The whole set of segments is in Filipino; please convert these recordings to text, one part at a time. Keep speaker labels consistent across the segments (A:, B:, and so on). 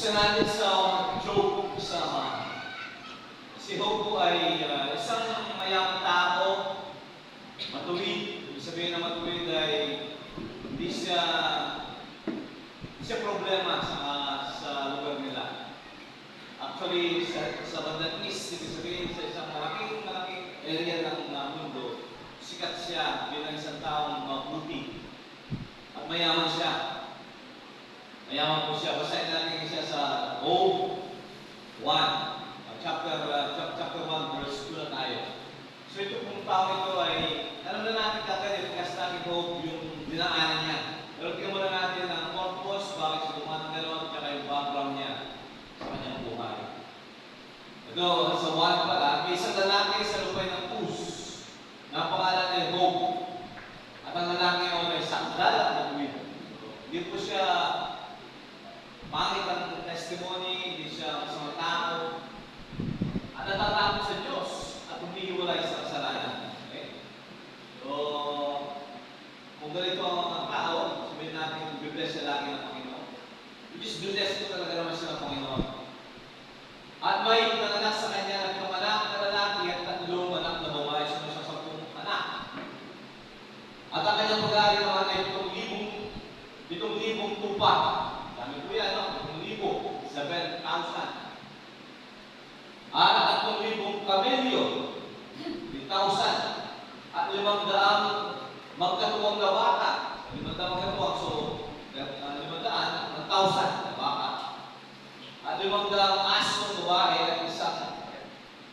A: Isa natin sa Job sa si Job po ay isang mayamang tao, matuwid. Ibig sabihin na matuwid ay hindi siya problema sa lugar nila. Actually, sa bandang east, ibig sabihin sa isang malaking area ng mundo, sikat siya bilang isang taong mabuti at mayaman siya. Mayaman po siya. Basahin natin siya sa Job 1, chapter 1, verse 2 na tayo. So ito pong tao ito ay, alam na natin kagad, kasi natin Job yung dinaanan niya. Pero tingnan muna natin ang purpose, bakit siya dumaan ng gano'n, at saka yung background niya sa kanyang buhay. Ito, sa 1 pala, may isang lalaki sa lupay ng Uz, na pangalan ay Job. At ang lalaki ay sandal at nagwid. Hindi po siya pangit ang testimony, hindi siya masamang tao, at natatakot sa Diyos at humihiwalay sa kasalanan. Okay? So, kung ganito ang tao, sabihin natin, bibless siya lagi ng Panginoon. Which is, bless ko talaga naman siya ng Panginoon. At may nanganak sa kanya na pinanganak na lalaki at 3 anak na babae, siya sa 10 anak. At ang kanyang pag-aari naman ay 7,000 tupa. Dami po yan, no? 7,000. At 3,000 kamelyo, 3,000. At 500 magkatuwang na baka. 500 magkatuwang, so 500, 1,000 na baka. At 500 asong babae at isang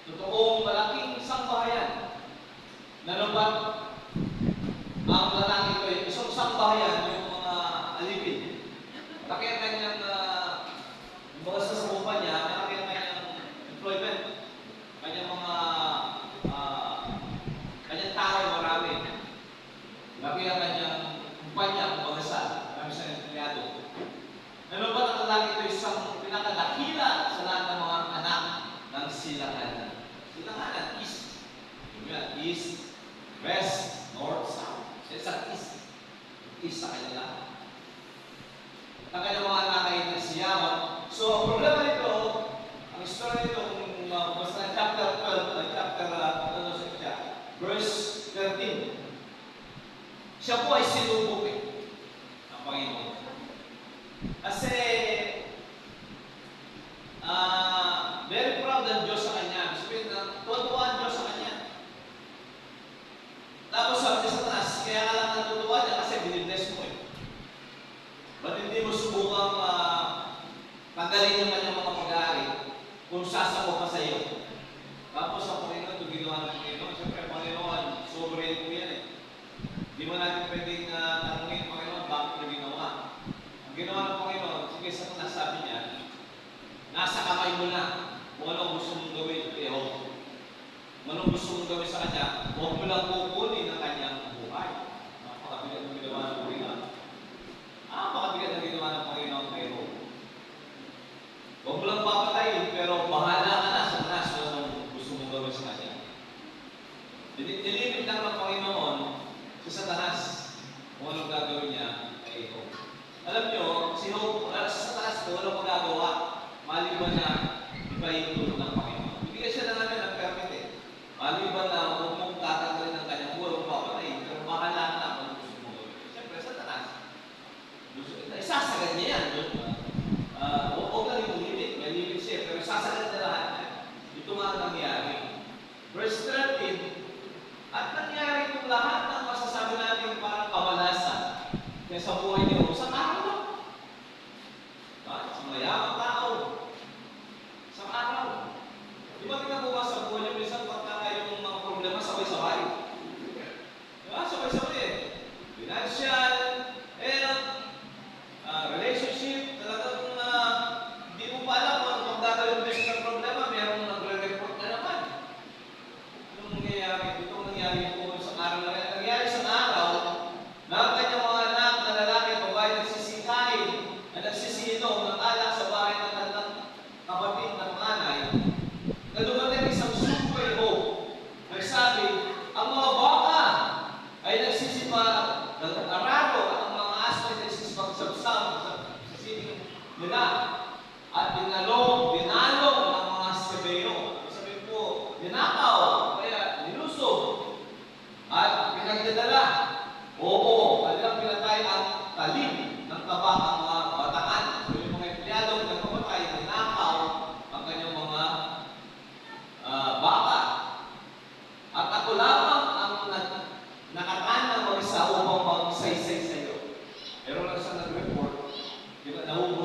A: totoong malaking sambahayan. Nanubat ang lalaki ko ay isang sambahayan yung mga alipin. Malaki ang kanyang mga sasabupan niya, malaki ang kanyang employment, kanyang mga kanyang tao marami. Malaki ang kanyang kumpanya, kumpagasa, marami siya ng empleyado. Nanubat ang lalaki ito isang pinakadakila sa lahat ng mga anak ng silanganan. Silanganan, east. East, west, north, south. Sa east. East sa kanila. Ang kanyang mga anak ay nagsiyaman. So, ang problema nito, ang story nito, kung basta chapter 12, verse 13. Siya po ay sinubok ng Panginoon. Kasi, very proud ang Diyos sa kanya. Sabihin na, tuwa ang Diyos sa kanya. Tapos sabi sa taas, kaya ka lang natutuwa niya kasi binibless mo eh. Ba't hindi mo subukang tanggalin yung kanyang mga pag-aari kung sasako pa sa iyo? Tapos ang Panginoon, ito ginawa ng Panginoon. Siyempre, Panginoon, sovereign po yan eh. Hindi mo natin pwedeng tanungin, Panginoon, bakit mo ginawa? Ang ginawa ng Panginoon, sige sa taas, sabi niya, nasa kamay mo na kung anong gusto mong gawin kay Job. Kung anong gusto mong gawin sa kanya, huwag mo lang kukunin ang kanyang buhay. Napakabigat ng ginawa ng Panginoon. Napakabigat ng ginawa ng Panginoon kay Job. Huwag mo lang papatayin, pero bahala ka na sa taas kung anong gusto mong gawin sa kanya. Nilimit lang ng Panginoon sa Satanas kung anong gagawin niya kay Job. Alam nyo, si Job, sa Satanas ko, walang magagawa. Maliban na ibahin tulong ng Panginoon. Hindi ka siya na namin nag-permit eh. Maliban na huwag mong tatanggalin ng kanyang buhay, papatayin, pero bahala na kung gusto mo gawin. Siyempre, Satanas, isasagad niya yan. Huwag lang yung limit. May limit siya, pero isasagad na lahat niya. Ito nga ang nangyari. Verse 13, at nangyari itong lahat ng masasabi natin parang kamalasan kaya sa buhay niyo, sa araw lang. Sa mayamang tao. Sa araw. Di ba tingnan sa buhay niyo, minsan pagka kayong mga problema, sabay-sabay. Diba? Sabay-sabay eh. Financial, relationship, talagang hindi mo pa alam kung gagawin mo ng problema, mayroong nagre-report na naman. Anong nangyayari? Ito nangyayari po sa araw na yan. Nangyayari sa araw, na ang kanyang mga anak na lalaki at babae nagsisikain at nagsisinom ng alak sa bahay ng kanilang kapatid na panganay, na dumating isang super hope. Nagsabi, ang mga baka ay nagsisipag ng araro at ang mga aso ay nagsisipagsabsab sa sining nila. At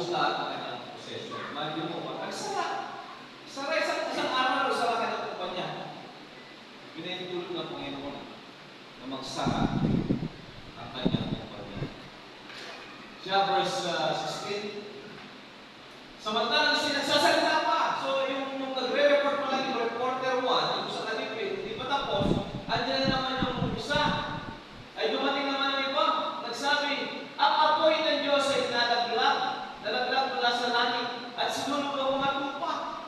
A: naubos lahat ng kanyang possession. Imagine mo, nagsara. Sara isang araw, sara kanyang kumpanya. Pinahintulog ng Panginoon na magsara ang kanyang kumpanya. Siya, verse 16, samantalang sinagsasalita pa. So, yung nagre-report pa lang yung reporter 1, yung sa kalipin, hindi pa tapos, andyan na naman yung isa. Ay dumating naman yung iba, nagsabi, ang apoy ng Diyos ay nalaglag mula sa langit, at sinulog ang mga lupa.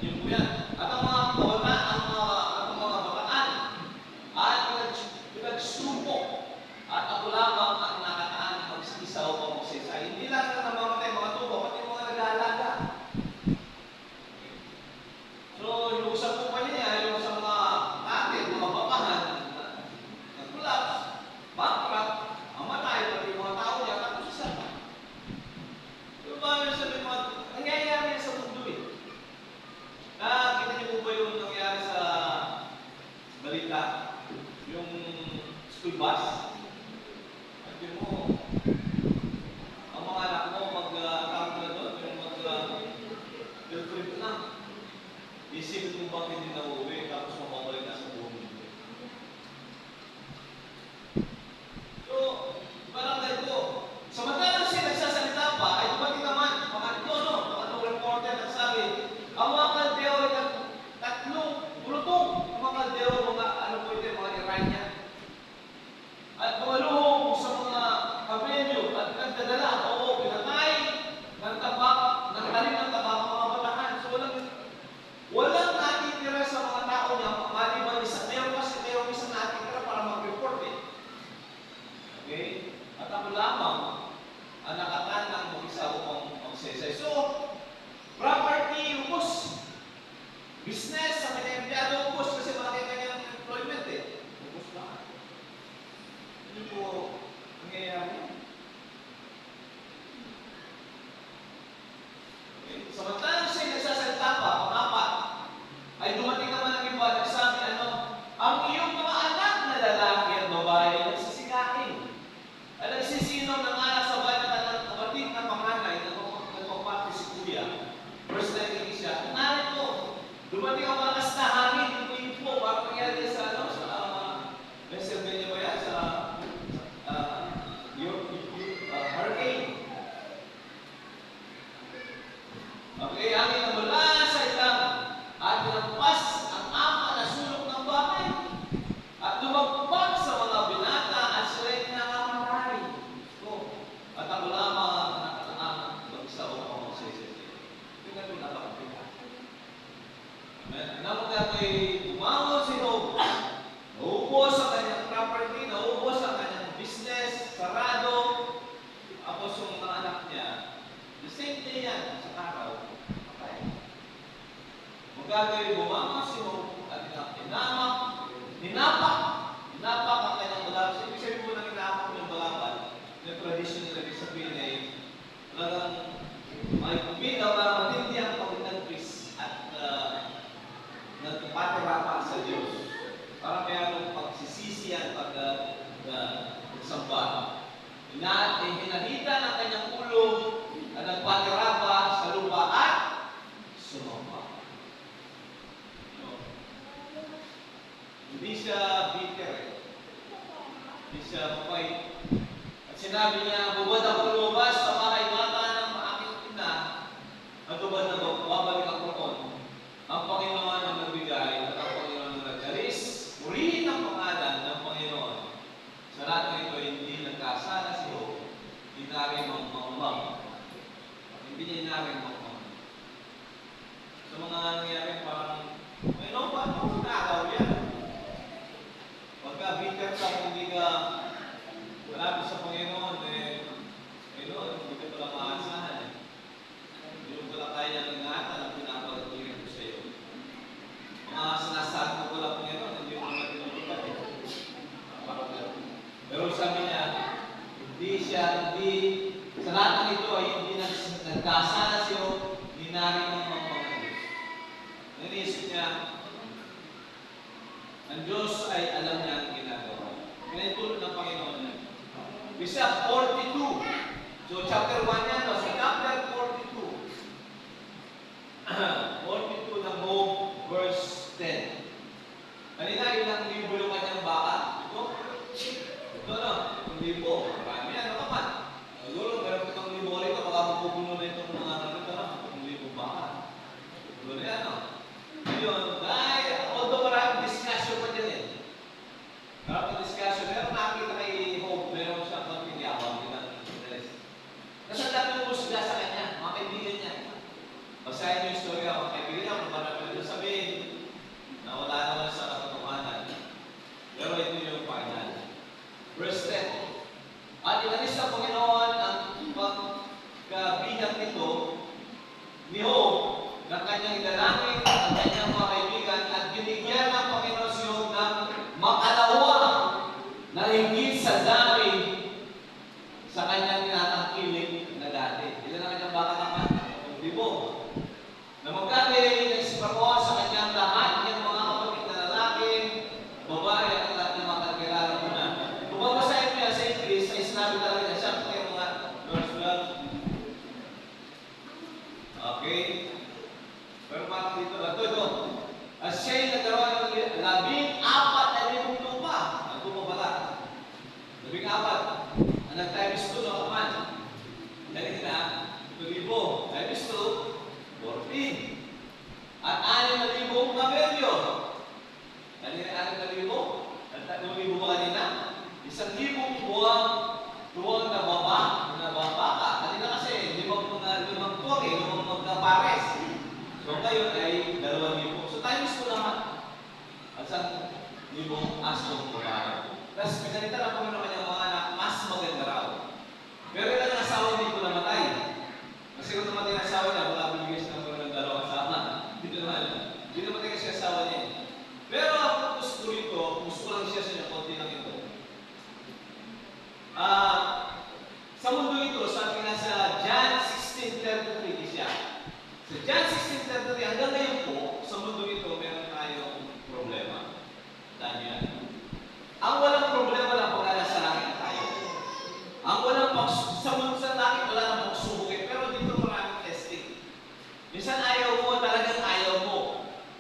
A: Yun po yan. At ang mga kabataan, at pinagsupo, at ako lamang ang nakataan ng mag-isa o pamagsisay. Hindi lang na namamatay mga tubo, pati mga nag-aalaga. So, yung usap po pa niya, yung sa mga atin, mga babahan, nag-collapse, bankrupt, mamatay, pati yung mga tao niya, tapos isa. So, ba yung sabi mga, nangyayari sa mundo eh. Nakita niyo po ba yung nangyayari sa balita? Yung school bus? Sabi mo, ang mga anak mo, mag-account na doon, yung mag-trip na. Isipin mo bang hindi na uuwi, tapos mapapalik na sa buong mundo. So, parang ganito. Samantalang siya nagsasalita pa, ay dumating naman, mga reporter nagsabi, ang mga kaldeo ay tatlong bulutong. Ang mga kaldeo, mga Iranian. At pumaluhong sa mga kamelyo at nagdadala, pinatay ng tabak, ng talim ng tabak, mga batahan. So, walang natitira sa mga tao niya, maliban meron isang natitira para mag-report eh. Okay? At ako lamang ang nakatan ng mag-isa upang magsesay. So, property, ubos. Business, sa kanyang empleyado, ubos kasi malaki kanyang employment eh. Ubos lahat. Hindi po nangyayari. Okay? Samantalang siya nagsasalita pa, pang-apat, ay dumating naman ang iba, nagsabi, ang iyong mga anak na lalaki at babae ay nagsisikain. At nagsisino ng anak sa bayan at kapatid na panganay na nagpapati si Kuya. Verse 19 siya, narito, dumating ang malakas na hangin, yung po, parang nangyari sa Pennsylvania ba yan? Sa hurricane. Okay, hangin na mula sa ilang at pinampas ang ama na sulok ng bahay at lumagpak sa mga binata at sila'y nangangamatay. So, at ako lamang ang nakataang mag-isa o pamagsisisi. Yung nga pinapakapita. Amen. Naman nga ko'y bumangon si Job. Naubos ang kanyang property, naubos ang kanyang business, sarado. Tapos yung mga anak niya, the same day yan, sa araw, patay. Magagawin, bumangon si Job at hinapak ang kanyang balabas. Ibig sabihin po ng hinapak ng balabas, yung traditional na sabihin ay talagang may kumita para matindi ang pag-nagpis at nagpatirapan sa Diyos. Para mayroong pagsisisiyan pagsamba. Hinahita ng kanyang ulo na nagpatirapa sa lupa at sumamba. Hindi siya bitter. Hindi siya mapay. At sinabi niya, bubad ako lumabas sa bahay bata ng aking ina at bubad na babalik ako noon. Ang Panginoon ang nagbigay at ang Panginoon ang nagkalis. Purihin ang pangalan ng Panginoon. Sa lahat ng ito, hindi nagkasala si Job. Hindi na rin mamamam. Hindi niya na rin mamamam. Sa mga nangyari, parang, Panginoon, paano ko nakagaw yan? Pagka bitter ka, hindi ka malapit sa Panginoon, Panginoon, hindi ka pala maasahan eh. Hindi mo pala kaya ng ingatan ang pinapagatuloy ko sa iyo. Mga sinasabi ko pala Panginoon, hindi mo naman tinutupad eh. Pero sabi niya, sa lahat ng ito ay hindi nagkasala siya, hindi narin ang mga Diyos. Nanisip niya, ang Diyos ay alam niya ang ginagawa. Pinahintulot ng Panginoon niya. Bisa 42, So, chapter 1 yan, no? Sa chapter 42, 42 ng Job, verse 10. Kanina, ilang libo yung kanyang baka? Ito, no? 1,000. Marami yan, ano man? Siguro, meron itong libo rito, baka mapupuno na itong mga narito, no? 1,000 baka. Siguro yan, no? Ngayon, dahil, although maraming discussion pa dyan eh. Maraming discussion, pero nakita kay Job, meron siyang pagpiniyabang din ang interest. Kasi ang dami yung musga sa kanya, mga kaibigan niya. Basahin niyo yung story ako, kaibigan niya, kung paano pwede sabihin na wala naman sa katotohanan. Pero ito yung final. Verse 10. At inalis ng Panginoon ang pagkabilang nito ni Job ng kanyang idalangin at ang kanyang mga kaibigan at binigyan ng Panginoon si Job ng makalawa na higit sa dami sa kanyang tinatangkilik na dati. Ilan ang kanyang baka naman? 1,000. Na magkabili ng sipakuan sa kanyang lahat ng mga kapatid na lalaki, babae at lahat ng mga kakilala mo na. Kung babasahin mo yan sa English, ay sinabi talaga niya siya kung yung mga verse 12. Okay? Pero parang dito lang. Ito. At siya'y nagkaroon ng 14,000 lupa. Ang lupa pala. 14. Ang nag-times 2 na kaman. Dahil na, 2,000. Times 2, 14. At 6,000 kamelyo. Kanina 6,000? At 3,000 ba kanina? 1,000 buwang na baka. Kanina kasi, limang tuwag eh, limang magkapares. So ngayon ay 2,000. So times ko naman. At 1,000 asong babae. Tapos pinalitan na kami naman yung mga anak, mas maganda raw. Pero ilan ang asawa dito namatay. Kasi kung namatay ang asawa niya, wala binigay siya ng dalawang asawa. Dito naman. Hindi namatay kasi asawa niya. Pero ang gusto ko lang siya sa inyo, konti lang ito. Sa mundo ito, sabi nga sa John 16:33 siya. Sa John 16:33, hanggang ngayon po, sa mundo ito, meron tayong problema. Dahil yan. Ang walang problema lang pag-ala sa langit tayo. Ang walang sa mundo sa langit, wala nang pagsubukin. Pero dito maraming testing. Minsan ayaw mo, talagang ayaw mo.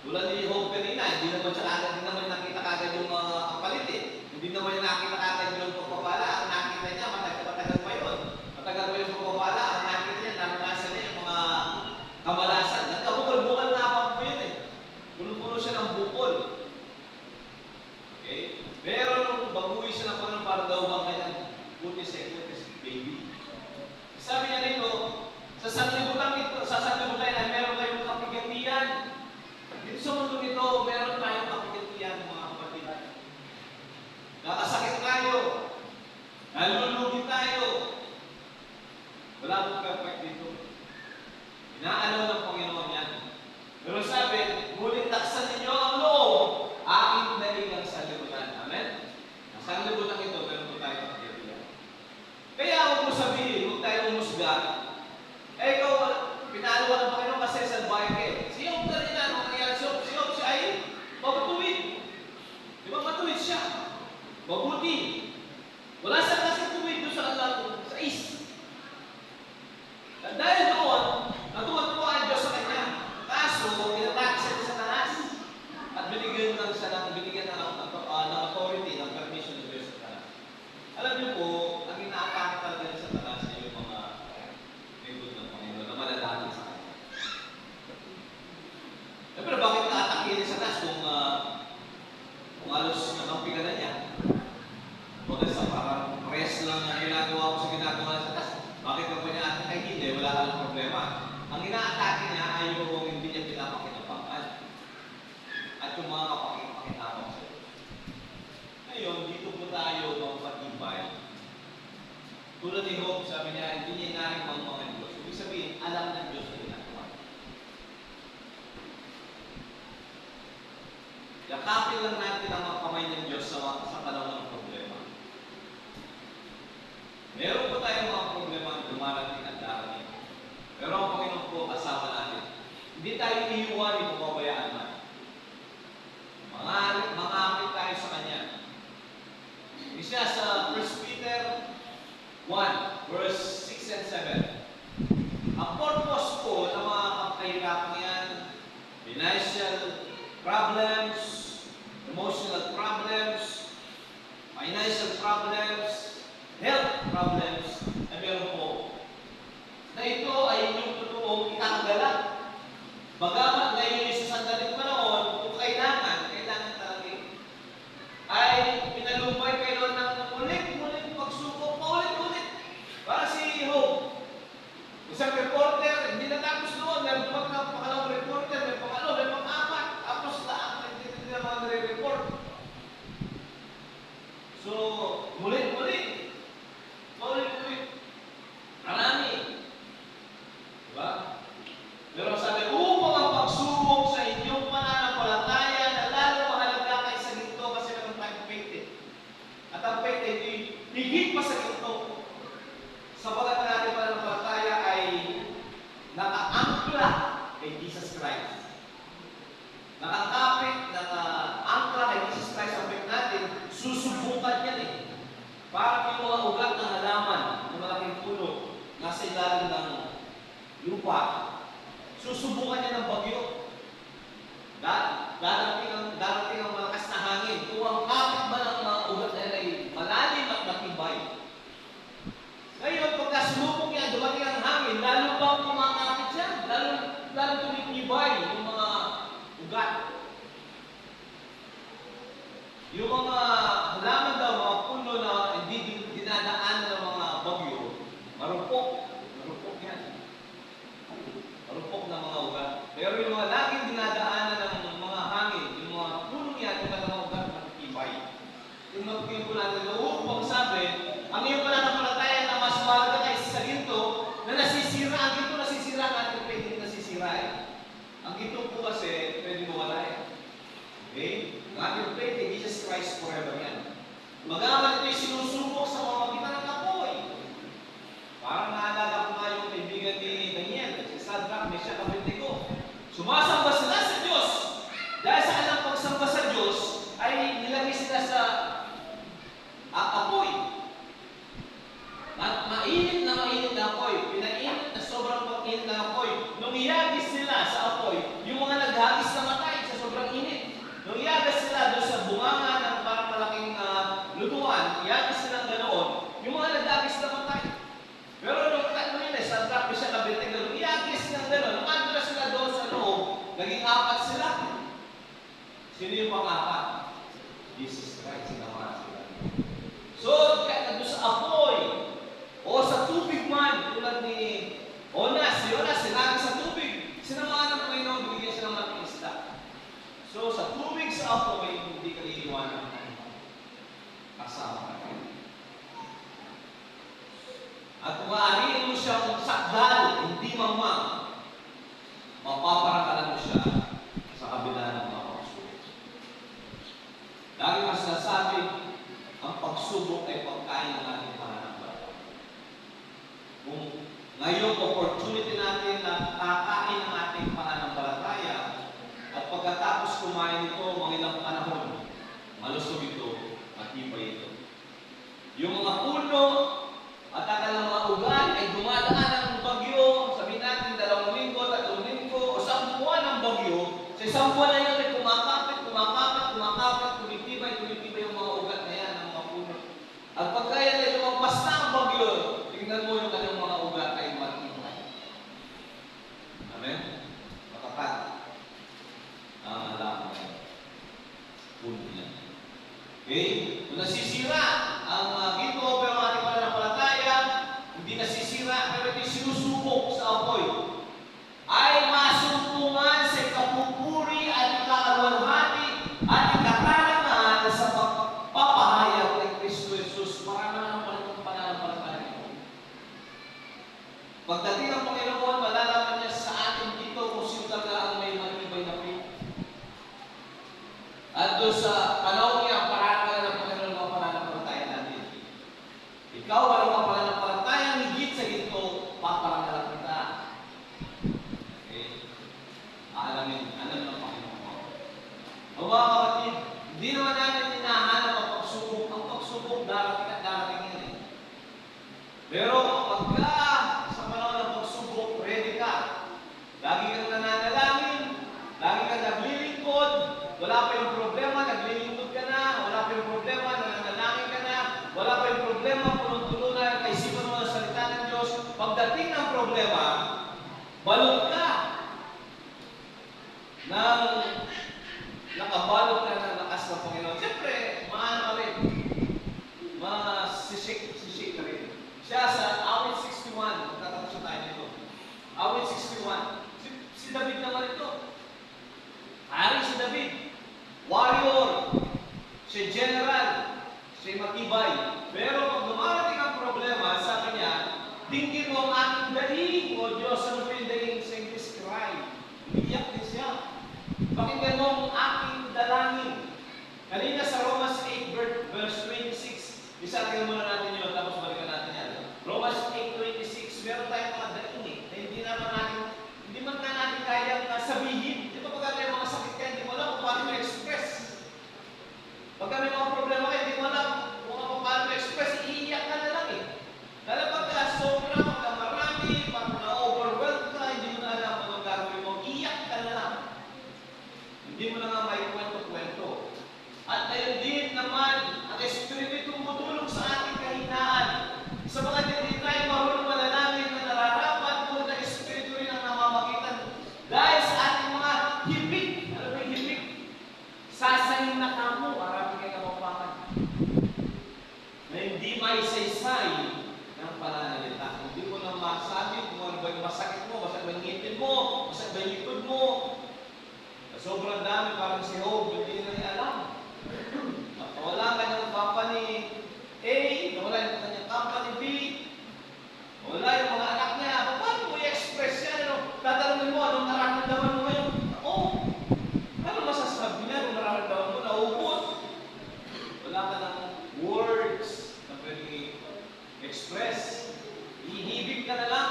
A: Tulad ni Job kanina, hindi naman nakita kagad yung kapalit eh. Hindi naman nakita kagad yung pagpapala. Ang nakita niya, matagal pa yun. Matagal pa yung pagpapala. Ang nakita niya, naranasan niya yung mga kamalasan. Nagkabukol-bukol na apang po yun eh. Puno-puno siya ng bukol. Okay? Pero nung baguhin siya ng Panginoon para daw bang kanyang kutis baby. Sabi niya nito, sa sanlibutan ay meron kayong kapigantihan. Dito sa mundo nito, meron tayong kapigantihan, mga kapatid. Nakasakit tayo. Nalulugi tayo. Wala mong perfect dito. Inaalaw ng Panginoon yan. Pero sabi, muling taksan ninyo ang loob, aking daligang sanlibutan. Amen? Ang sanlibutan ito, meron po tayo kapigantihan. Kaya huwag mo sabihin, huwag tayo umusga, ikaw, pinalawa ng Panginoon kasi sa bayan kayo. Si Job na rin ano, nangyari si Job siya ay matuwid. Di ba matuwid siya? Mabuti. Wala siya kasi tuwid doon sa east. At dahil doon, natuwa ang Diyos sa kanya. Kaso, pinatake siya sa Satanas. At binigyan ng authority, ng permission ng Diyos sa Satanas. Alam niyo po, ang inaatake talaga ng Satanas ay yung mga lingkod ng Panginoon na malalaki sa kanya. Pero bakit naatake ni Satanas kung halos nakampi ka na niya? Bakit sa parang rest lang na ginagawa ko sa ginagawa ng Satanas? Bakit ka po niya atake? Ay hindi, wala ka ng problema. Ang inaatake niya ay yung hindi niya pinapakinabangan. At yung mga kapakipakinabang sa Diyos. Ngayon, dito po tayo magpatibay. Tulad ni Job, sabi niya, hindi niya inaring mga Diyos. Ibig sabihin, alam ng Diyos na ginagawa. Yakapin lang natin ang mga kamay ng Diyos sa panahon ng problema. Meron po tayong mga problema na dumarating at darating. Pero ang Panginoon po, kasama natin. Hindi tayo iiwan, ito pabayaan natin. Mangapit tayo sa Kanya. Isa sa 1 Peter 1, verse 6 and 7. Ang purpose po ng mga kahirapan yan, financial problems, emotional problems, financial problems, health problems, na meron po, na ito ay inyong totoong itanggalan. Bagamat ngayon sa sandaling panahon, kung kailangan talaga ay pinalumbay kayo ng ulit-ulit pagsubok, paulit-ulit. Para si Hope, isang reporter, hindi natapos noon, meron pakalawang reporter, may pangalo, may pang-apat, tapos lahat, hindi na mga nare-report. So, ulit-ulit, paulit-ulit, marami. Diba? Pero sabi, upang ang pagsubok sa inyong pananampalataya na lalo mahalaga kay sa ginto kasi meron tayong faith eh. At ang faith ay higit pa sa ginto. Sapagat ang ating pananampalataya ay nakaangkla kay Jesus Christ. Nakakapit, nakaangkla kay Jesus Christ ang faith natin, susubukan yan eh. Parang yung mga ugat ng halaman ng malaking puno nasa ilalim ng lupa. Susubukan niya ng bagyo. Darating ang malakas na hangin. Kung ang kapit ba ng mga ugat na ay malalim at matibay. Ngayon, pagka sumubok yan, dumating ang hangin, lalo bang kumakapit siya? Lalo tumitibay yung mga ugat. Yung mga halaman daw, mga puno na hindi dinadaan ng mga bagyo, marupok. Marupok yan. Marupok na mga ugat. Pero yung mga laging dinadaanan ng mga hangin, yung mga punong yan, yung mga ugat, matibay. Yung magpipin ko natin, upang sabi, ang iyong pananampalataya na mas mahalaga kaysa sa ginto, na nasisira, ang ginto nasisira, natin pwede nasisira eh. Ang ginto po kasi, pwede mawala eh. Okay? Ang ating faith in Jesus Christ forever yan. Magaman ito'y sinusubok sa pamamagitan ng apoy. Parang naalala ko nga yung kaibigan ni Daniel, si Shadrach, Meshach, Abednego. Sumasamba sila sa Diyos. Dahil sa kanilang pagsamba sa Diyos, ay nilagay sila sa apoy. Mainit na apoy. Pinainit na sobrang pag-init na apoy. Nung iyagis sila sa apoy, yung mga naghagis na matay sa sobrang init. Nung iyagis sila doon sa bunganga ng parang malaking lutuan, iyagis sila ganoon, yung mga naghagis na matay. Pero nung nila, sa trap siya kabitin ganoon, iyagis ng ganoon, nung andra sila doon sa loob, naging apat sila. Sino yung pang-apat? Jesus Christ, sinama sila. So, kaya doon sa apoy, o sa tubig man, tulad ni Jonas, sinagin sa tubig. Sinamaan ng Panginoon, binigyan siya ng malaking isda. So, sa tubig, sa apoy, hindi ka iiwanan ng kasama ka. At kung aariin mo siyang sakdal, hindi mamang, mapaparakalan mo siya sa kabila ng mga pagsubok. Lagi mas nasabi, ang pagsubok ay pagkain ng ating pananampalataya. Kung ngayong opportunity natin na kakain ng ating pananampalataya, at pagkatapos kumain ito, mga ilang panahon, malusog ito, matibay ito. Yung mga puno at ang mga ugat ay dumadaan ng bagyo, sabihin natin 2 linggo, 3 linggo, o 10 buwan ng bagyo, sa 1 buwan na yun ay kumakapit, tumitibay yung mga ugat na yan, ng mga puno. At pagka yan ay lumampas na ang bagyo, tingnan mo yung kanyang mga ugat ay matibay. Amen? Matapat. Alam mo yan. Puno yan. Okay? Kung nasisira ang ginto, pero ating pananampalataya, hindi nasisira, pero hindi sinusubok sa apoy, ay masumpungan sa ikapupuri at ikakalwalhati at ikatarangan sa pagpapahayag ng Kristo Jesus para naman ang pananampalataya. Pagdating ng Panginoon, malalaman niya sa atin dito kung sino talaga ang may manibay na faith. At doon sa panahon niya, parang ng Panginoon ang pananampalataya natin. Ikaw, walang mga pananampalataya, higit sa ginto, paparangalan kita. Okay? Alam ng Panginoon. O mga kapatid, hindi naman natin hinahanap ang pagsubok. Ang pagsubok, darating at darating yan. Pero pagka Balot ka ng nakabalot ka ng lakas ng Panginoon. Siyempre, maano ka rin. Masishik ka rin. Siya sa awit 61, magtatapos na tayo nito. Awit 61. Si David naman ito. Hari si David. Warrior. Siya general. Siya matibay. Pero pag dumarating ang problema, sabi niya, tingin mo ang aking daing, O Diyos, ano ba yung daing sa English cry? Umiyak din siya. Pakinggan mo ang aking dalangin. Kanina sa Romans 8, verse 26, isakin muna natin yun, tapos balikan natin yan. Romans 8:26, meron tayong mga daing na hindi man nga natin kayang sabihin. Di ba pagka may mga sakit ka, hindi mo alam kung paano ma-express. Pagka may mga problema ka, hindi mo alam kung paano ma-express, iiyak ka na lang eh. Lalo pagka sobra, pagka marami, pagka na-overwhelmed ka, hindi mo na alam kung anong gagawin mo, iiyak ka na lang. Hindi mo na nga may kwento-kwento. At ayun din naman, ang Espiritu tumutulong sa ating kahinaan. Sa mga hindi tayo marunong manalangin na nararapat po na Espiritu rin ang namamagitan. Dahil sa ating mga hibik, ano ba yung hibik? Sasayin na kamo, marami kayo kapapangan. Na hindi maisaysay ng pananalita. Hindi mo na masabi kung ano ba yung masakit mo, masakit ba yung ngipin mo, masakit ba yung likod mo. Sobrang dami, parang si Job, hindi na alam. Wala ka ng company A, wala yung kanyang company B, wala yung mga anak niya. Paano mo i-express yan? Tatanungin mo, anong nararamdaman mo ngayon? Ano masasabi niya? Anong nararamdaman mo? Naubos. Wala ka ng words na pwede express. Ihibig ka na lang.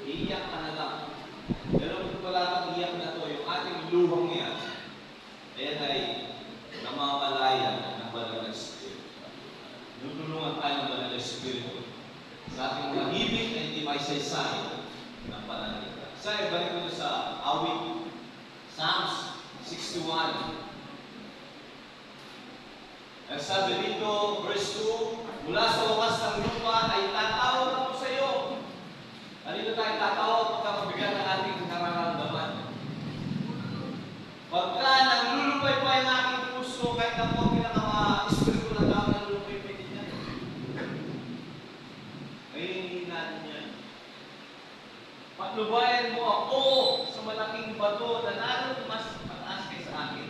A: Iiyak ka na lang. Pero kung wala kang iyak na to, yung ating luhang yan, ayan ay namamalaya ng Banal na Espiritu. Nutulungan tayo ng Banal na Espiritu sa ating mga hibig na hindi maisaysay ng pananalita. Sa ibalik ko sa awit, Psalms 61. Ang sabi dito, verse 2, mula sa wakas ng lupa ay tatawag ako sa iyo. Dito tayo tatawag pagka mabigat ang ating nararamdaman. Pagka nanglulupay pa yung aking puso, kahit na po pinaka-espiritu ng tao nanglulupay pa din yan. Ngayon natin yan. Patnubayan mo ako sa malaking bato na naroon mas mataas kay sa akin.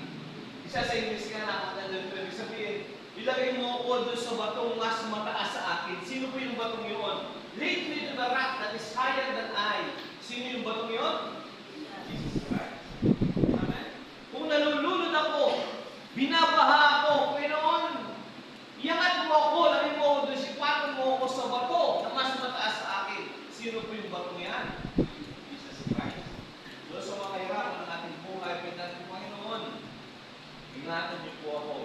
A: Isa sa English nga nakakaganda ito. Ibig sabihin, ilagay mo ako doon sa batong mas mataas sa akin. Sino po yung batong yun? Lead me to the rock that is higher than I. Sino yung batong yun? Jesus Christ. Amen? Kung nalulunod ako, binabaha ako, Panginoon, iangat mo ako, lamin mo ako doon, sipakan mo ako sa bato na mas mataas sa akin. Sino po yung batong yan? Jesus Christ. So sa mga kahirapan ng ating buhay, pinag po, Panginoon, ingatan niyo po ako.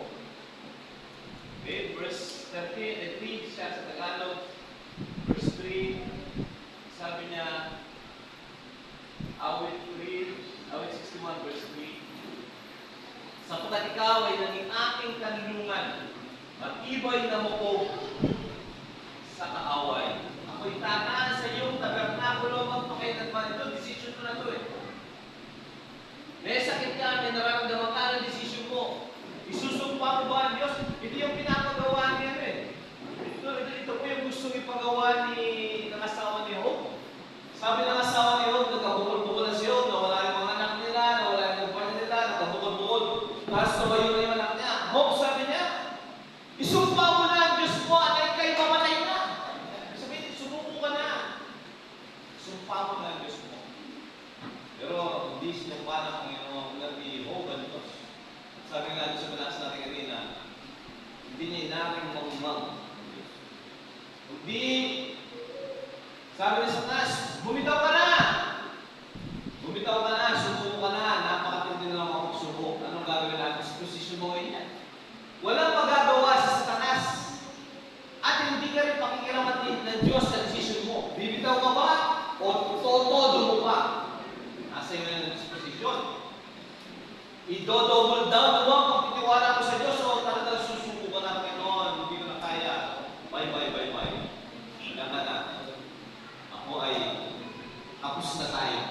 A: Okay, verse 13, I read siya sa Tagalog. Verse 3, sabi niya, awit 61, verse 3, sapagkat ikaw ay naging aking kanlungan, matibay na mukog sa kaaway. Ako'y tataan sa iyong tabernakulo, magpakailanman. Ito, decision ko na ito eh. May sakit ka, may nararamdaman ka ng decision mo. Isusumpa mo ba ang Diyos? Ito yung pinapagawa niya eh. Ito po yung gustong ipagawa ng asawa ni Job. Sabi ng asawa ni Job, nagkabukol-bukol na si Job, nawala yung mga anak nila, nawala yung nagpala nila, nagkabukol-bukol. Tapos nabayo na yung anak niya. Job, sabi niya, isumpa mo na ang Diyos mo at ikay mamatay na. Sabi, sumuko ka na. Isumpa mo na ang Diyos mo. Pero hindi sinumpa ng Panginoon ni Job ang Diyos. Sabi nga sa balas natin kanina, hindi niya inaring mamumang. Hindi. Sabi ni Satanas, bumitaw ka na! Bumitaw ka na, subuko ka na, napakatindi na mga pagsubok. Anong gagawin natin sa posisyon mo ngayon? Walang magagawa sa Satanas. At hindi ka rin pakikiraman ng Diyos sa desisyon mo. Bibitaw ka ba? O todo mo pa? Nasa iyo na sa posisyon. I-double down mo ba kung titiwala ko sa Diyos o talagang susuko ka na Panginoon, hindi ko na kaya. Bye. Kailangan na. Ako ay tapos na tayo.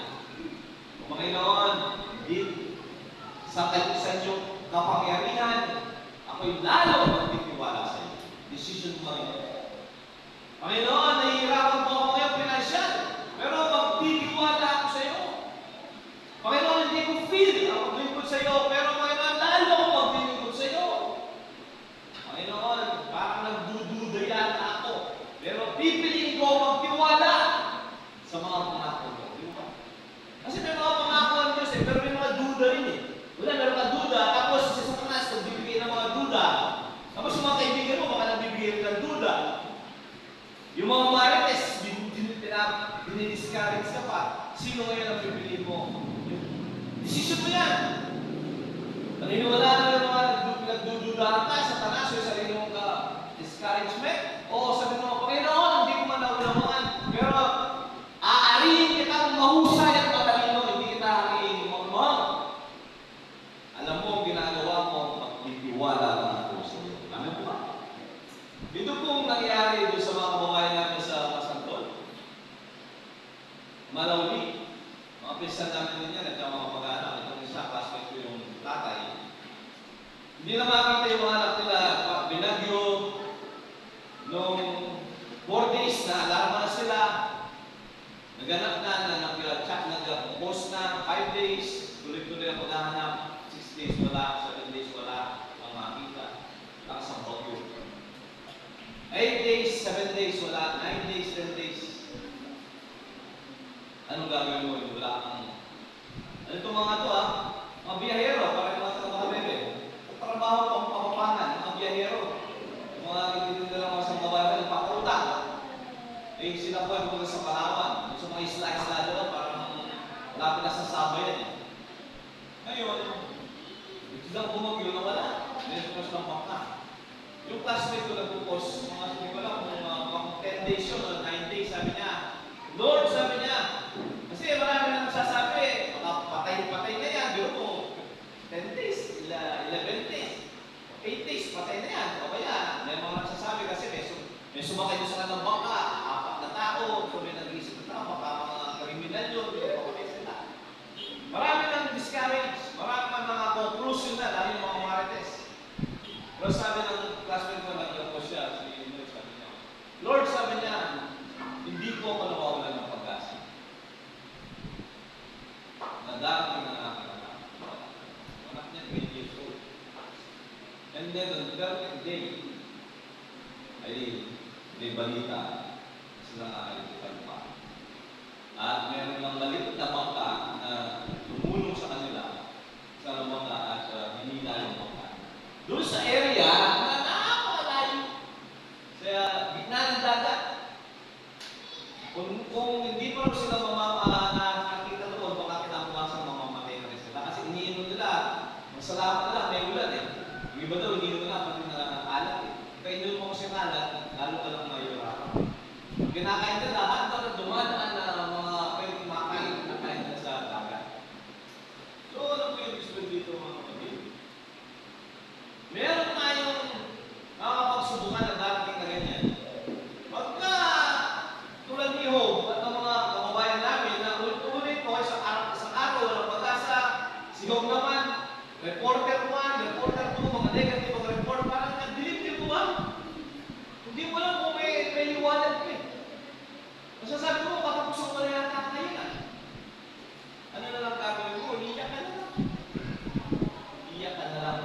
A: Yung mga marites, dinidiscourage ka pa. Sino ngayon ang pipili mo? Decision mo yan. Naniniwala na yung mga nagdududahan ka sa tanas o sa sarili mong discouragement? O sabi mo, Panginoon, hindi ko man naunawaan, pero aarihin kitang mahusay at matalino, hindi kita aarihin mamang. Alam mo, ang ginagawa mo, magtitiwala lang ako sa iyo. Amen po ba? Ito pong nangyari doon sa mga kababayan namin sa Masantol. Malawli. Mga pinsan namin din yan at mga kapag-anak. Itong isa, classmate ko yung tatay. Hindi na makita yung mga anak nila. Binagyo. Nung 4 days na, alarma na sila. Naganap na, nag-post na, 5 days. Tuloy-tuloy ang paghahanap. 6 days wala, 7 days wala. Ang makita. Lakas ang bagyo. 8 days, 7 days wala. 9 days, 10 days. Anong gagawin mo? Wala kang... Ano itong mga ito mga biyahero, parang mga trabaho-bebe. Trabaho pang papapangan, mga biyahero. Mga nagtitinda lang mga sambabayan, nagpakuta. Eh, sila po ay pumunta sa Palawan. Sa mga isla-isla doon, parang lapit na sa Sabay yan. Ngayon, silang bumagyo na wala. Meron ko silang bangka. Yung classmate ko nagpo-post, mga sabi ko lang, kung 10 days yun, o 9 days, sabi niya, Lord, sabi niya, kasi marami na nagsasabi, patay na yan, di mo, 10 days, 11 days, 8 days, patay na yan. O kaya, may mga nagsasabi kasi may sumakay doon sa kanang bangka, 4 na tao, so may nag-iisip na tao, baka mga kriminal yun, hindi na patay sila. Marami nang discourage, marami nang mga conclusion na, lalo yung mga marites. Pero sabi ng classmate ko, naglalako siya, si Lord, sabi niya, Lord, sabi niya, hindi ko ako nawawalan ng pag-asa. Nadarating ng aking anak. Anak niya, 20 years old. And then, on the 30th day, ay may balita sila nakakalimutan pa. At meron ng maliit na bangka na tumulong sa kanila sa bangka at hinila yung bangka. Doon sa area na nakakalayo sa gitna ng dagat. Kung hindi pa sila nakakita doon, baka kinabukasan mamamatay na rin sila. Kasi iniinom nila, masalamat nila, may ulan eh. Yung iba daw, iniinom nila pati na alat eh. Kaya iniinom mo kasi alat, lalo ka lang mayurapan. Kinakain nila, handa na dumadaan na mga pwedeng makain na sa dagat. So, ano po yung gusto dito mga kapatid? Meron tayong makakapagsubukan ng darating na ganyan. Pagka tulad ni Job at ng mga kababayan namin na ulit-ulit po sa araw walang pag-asa, si Job naman, reporter 1, reporter 2, mga negative ang report, parang nagdilim mo ba? Hindi mo lang kung may liwanag ka eh. Masasabi mo, katapusok mo na yata kayo na. Ano na lang gagawin mo? Iiyak ka na lang. Iiyak ka na lang.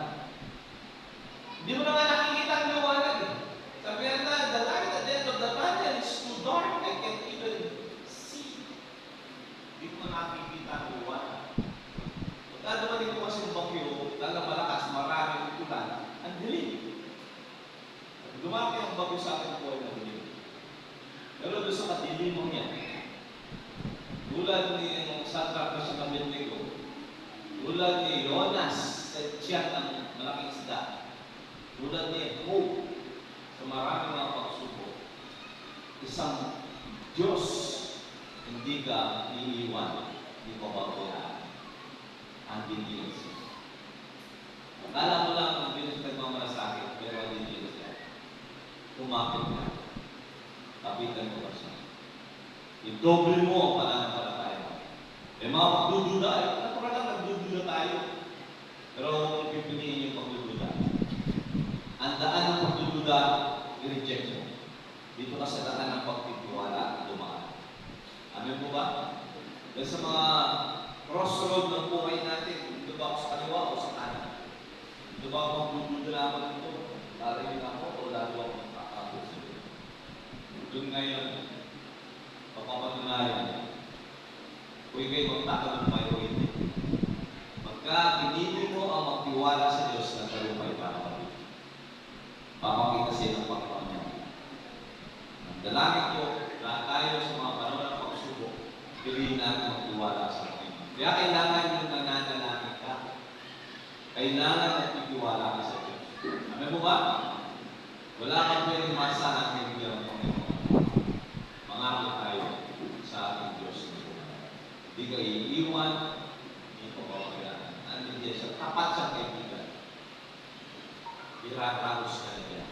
A: Hindi mo na nga nakikita ang liwanag eh. Sabihan na, the light at the end of the tunnel is too dark. I can't even see. Hindi mo nakikita ang liwanag. Pagka dumating ko kasi yung bagyo, lalo malakas, maraming ulan, ang dilim. Dumaki ang bagyo sa akin po ay dilim. Pero doon sa kadilimang yan, tulad ni Sadrach, Meshach, at Abednego, tulad ni Jonas sa tiyan ng malaking isda, tulad ni Job sa maraming mga pagsubok, isang Diyos hindi ka iiwan, hindi ka babayaan ang dinilis. Akala mo lang ang bilis nagmamalasakit, pero ang dinilis yan. Kumapit ka. Kapitan mo ba siya? I-doble mo ang pananampalataya mo. May mga pagdududa, natural lang nagdududa tayo. Pero kung pipiliin yung pagdududa, ang daan ng pagdududa, i-reject mo. Dito ka sa daan ng pagtitiwala, dumaan. Amen po ba? Dahil sa mga crossroad ng buhay natin, dito ba ako sa kaliwa o sa kanan? Dito ba ako magdududa naman ito? Lalayin ako o lalo ako magkakabos? Doon ngayon, papapatunayan, kung ikaw'y magtatagumpay o hindi. Pagka pinili mo ang magtiwala sa Diyos na talumpay para kapit, papakita siya ng Panginoon niya. Dalangin ko, lahat tayo sa mga panahon ng pagsubok, piliin natin magtiwala sa Panginoon. Kaya kailangan yung nananalangin ka. Kailangan nagtitiwala ka sa Diyos. Alam mo ba? Wala kang pwedeng masahan ng bigyan ng Panginoon. Mangako tayo sa ating Diyos. Hindi ka iiwan, hindi ka pabayaan. Nandiyan siya, tapat sa kaibigan. Iratapos ka na yan.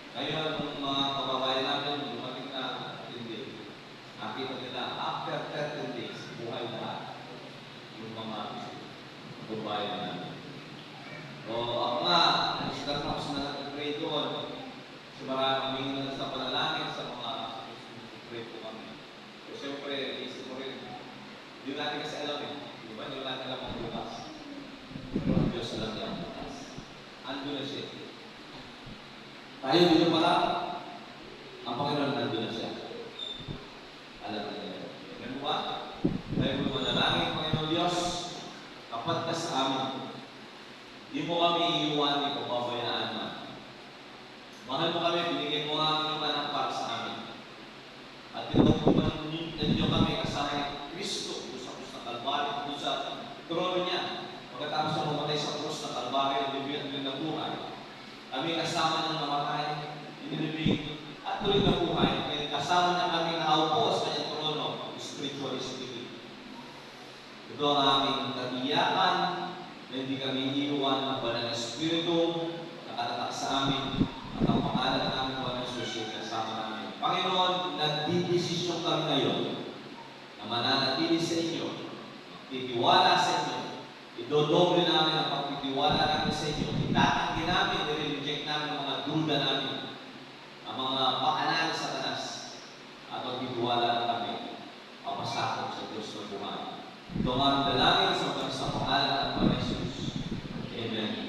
A: Ngayon, ng mga kababayan natin, dumating na 13 days. Nakita nila, after 13 days, buhay na yung mga kababayan natin. So, ako nga, tapos na nag-pray doon. So, maraming na sa panalangin sa mga pray po kami. So, siyempre, isip mo rin, hindi natin kasi alam eh. Di ba? Hindi natin alam ang bukas. Pero ang Diyos alam niya ang bukas. Ando na siya. Tayo dito pala, ang Panginoon nandun na siya. Alam na niya. Alam mo ba? Tayo mo manalangin, Panginoon Diyos, kapat ka sa amin. Di mo kami iiwan, di ko pabayaan man. Mahal mo kami, binigay mo ang inyong anak para sa amin. At tinutulungan ninyo kami kasama ni Kristo sa krus ng Kalbaryo, sa trono niya. Pagkatapos na mamatay sa krus ng Kalbaryo, bibigyan din ng buhay. Kami kasama ng namatay, inilibig, at tuloy na buhay. Kaya kasama na kami nakaupo sa kanyang trono, spiritually speaking. Ito ang aming katiyakan na hindi kami iiwan ng banal na Espiritu, nakatatak sa amin, at ang pangalan ng aming Panginoon Jesus kasama namin. Panginoon, nagdidesisyon kami ngayon na mananatili sa inyo, titiwala sa inyo, idodoble namin ang pagtitiwala namin sa inyo, itatanggi namin, i-reject namin ang mga duda namin, ang mga bakalan sa tanas, at magtitiwala na kami, papasakot sa Diyos na buhay. Ito ang aming dalangin sa pangalan ng Panginoon Jesus. Amen.